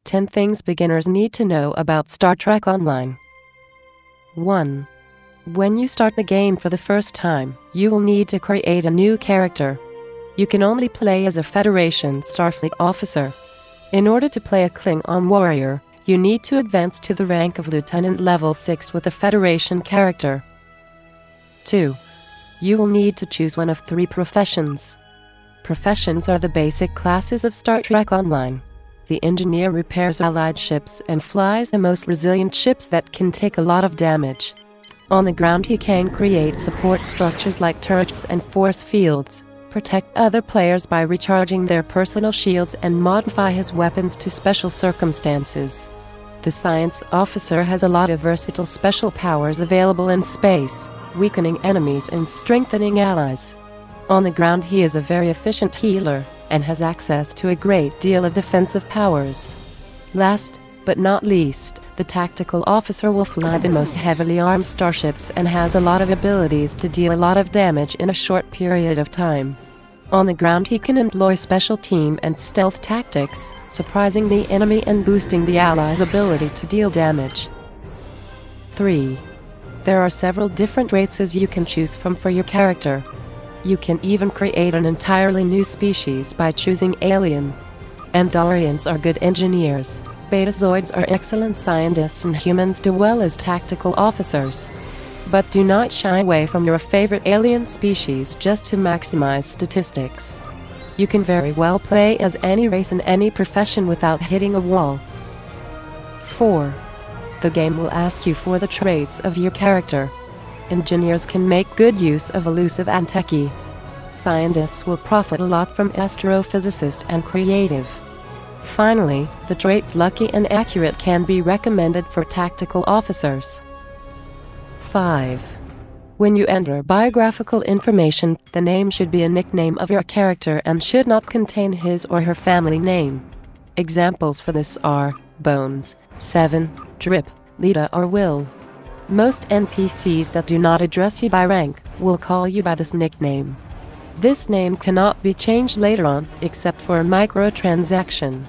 10 things beginners need to know about Star Trek Online. 1. When you start the game for the first time, you will need to create a new character. You can only play as a Federation Starfleet officer. In order to play a Klingon warrior, you need to advance to the rank of Lieutenant Level 6 with a Federation character. 2. You will need to choose one of 3 professions. Professions are the basic classes of Star Trek Online. The engineer repairs allied ships and flies the most resilient ships that can take a lot of damage. On the ground he can create support structures like turrets and force fields, protect other players by recharging their personal shields, and modify his weapons to special circumstances. The science officer has a lot of versatile special powers available in space, weakening enemies and strengthening allies. On the ground he is a very efficient healer, and has access to a great deal of defensive powers. Last, but not least, the tactical officer will fly the most heavily armed starships and has a lot of abilities to deal a lot of damage in a short period of time. On the ground he can employ special team and stealth tactics, surprising the enemy and boosting the allies' ability to deal damage. 3. There are several different races you can choose from for your character. You can even create an entirely new species by choosing alien. Andorians are good engineers, Betazoids are excellent scientists, and humans do well as tactical officers. But do not shy away from your favorite alien species just to maximize statistics. You can very well play as any race in any profession without hitting a wall. 4. The game will ask you for the traits of your character. Engineers can make good use of elusive and techie. Scientists will profit a lot from astrophysicists and creative. Finally, the traits lucky and accurate can be recommended for tactical officers. 5. When you enter biographical information, the name should be a nickname of your character and should not contain his or her family name. Examples for this are Bones, Seven, Drip, Lita, or Will. Most NPCs that do not address you by rank will call you by this nickname. This name cannot be changed later on, except for a microtransaction.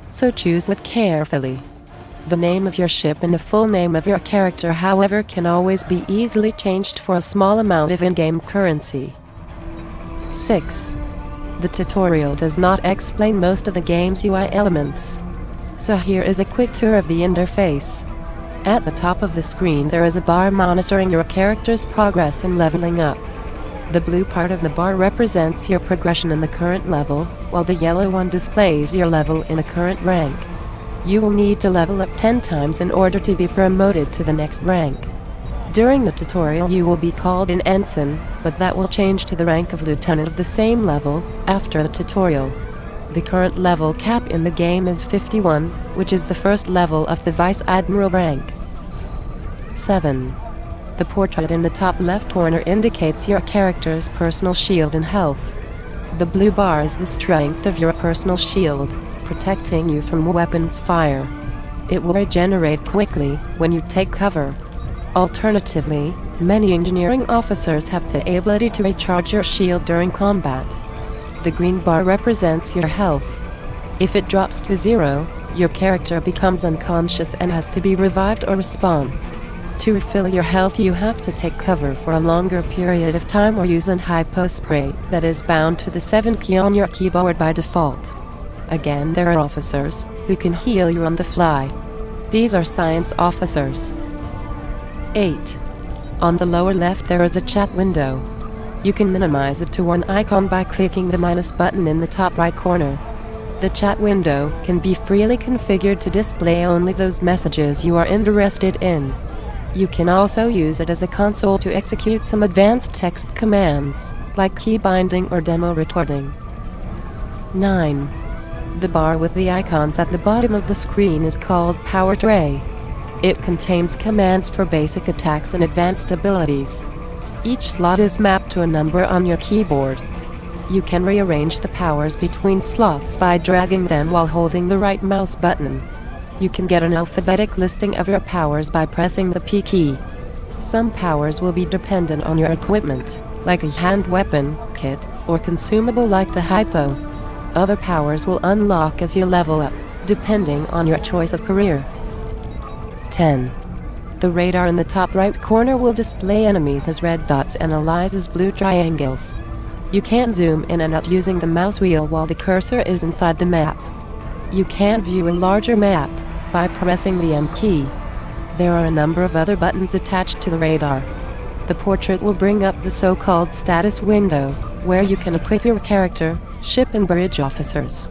So choose it carefully. The name of your ship and the full name of your character, however, can always be easily changed for a small amount of in-game currency. 6. The tutorial does not explain most of the game's UI elements. So here is a quick tour of the interface. At the top of the screen there is a bar monitoring your character's progress in leveling up. The blue part of the bar represents your progression in the current level, while the yellow one displays your level in the current rank. You will need to level up 10 times in order to be promoted to the next rank. During the tutorial you will be called an ensign, but that will change to the rank of lieutenant of the same level after the tutorial. The current level cap in the game is 51, which is the first level of the Vice Admiral rank. 7. The portrait in the top left corner indicates your character's personal shield and health. The blue bar is the strength of your personal shield, protecting you from weapons fire. It will regenerate quickly when you take cover. Alternatively, many engineering officers have the ability to recharge your shield during combat. The green bar represents your health. If it drops to 0, your character becomes unconscious and has to be revived or respawn. To refill your health you have to take cover for a longer period of time or use an hypo spray that is bound to the 7 key on your keyboard by default. Again, there are officers who can heal you on the fly. These are science officers. 8. On the lower left there is a chat window. You can minimize it to one icon by clicking the minus button in the top right corner. The chat window can be freely configured to display only those messages you are interested in. You can also use it as a console to execute some advanced text commands, like key binding or demo recording. 9. The bar with the icons at the bottom of the screen is called Power Tray. It contains commands for basic attacks and advanced abilities. Each slot is mapped to a number on your keyboard. You can rearrange the powers between slots by dragging them while holding the right mouse button. You can get an alphabetic listing of your powers by pressing the P key. Some powers will be dependent on your equipment, like a hand weapon, kit, or consumable like the hypo. Other powers will unlock as you level up, depending on your choice of career. 10. The radar in the top right corner will display enemies as red dots and allies as blue triangles. You can zoom in and out using the mouse wheel while the cursor is inside the map. You can view a larger map by pressing the M key. There are a number of other buttons attached to the radar. The portrait will bring up the so-called status window, where you can equip your character, ship and bridge officers.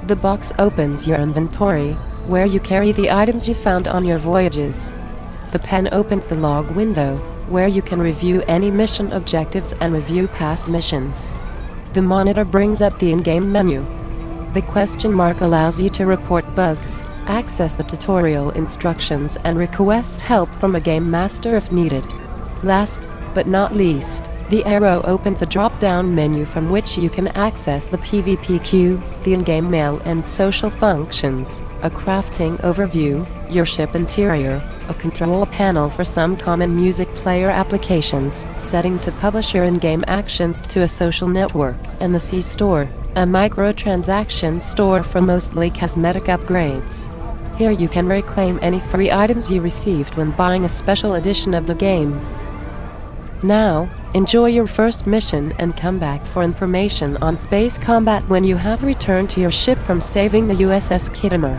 The box opens your inventory, where you carry the items you found on your voyages. The pen opens the log window, where you can review any mission objectives and review past missions. The monitor brings up the in-game menu. The question mark allows you to report bugs, access the tutorial instructions, and request help from a game master if needed. Last, but not least, the arrow opens a drop-down menu from which you can access the PvP queue, the in-game mail and social functions, a crafting overview, your ship interior, a control panel for some common music player applications, setting to publish your in-game actions to a social network, and the C Store, a microtransaction store for mostly cosmetic upgrades. Here you can reclaim any free items you received when buying a special edition of the game. Now, enjoy your first mission and come back for information on space combat when you have returned to your ship from saving the USS Kittimer.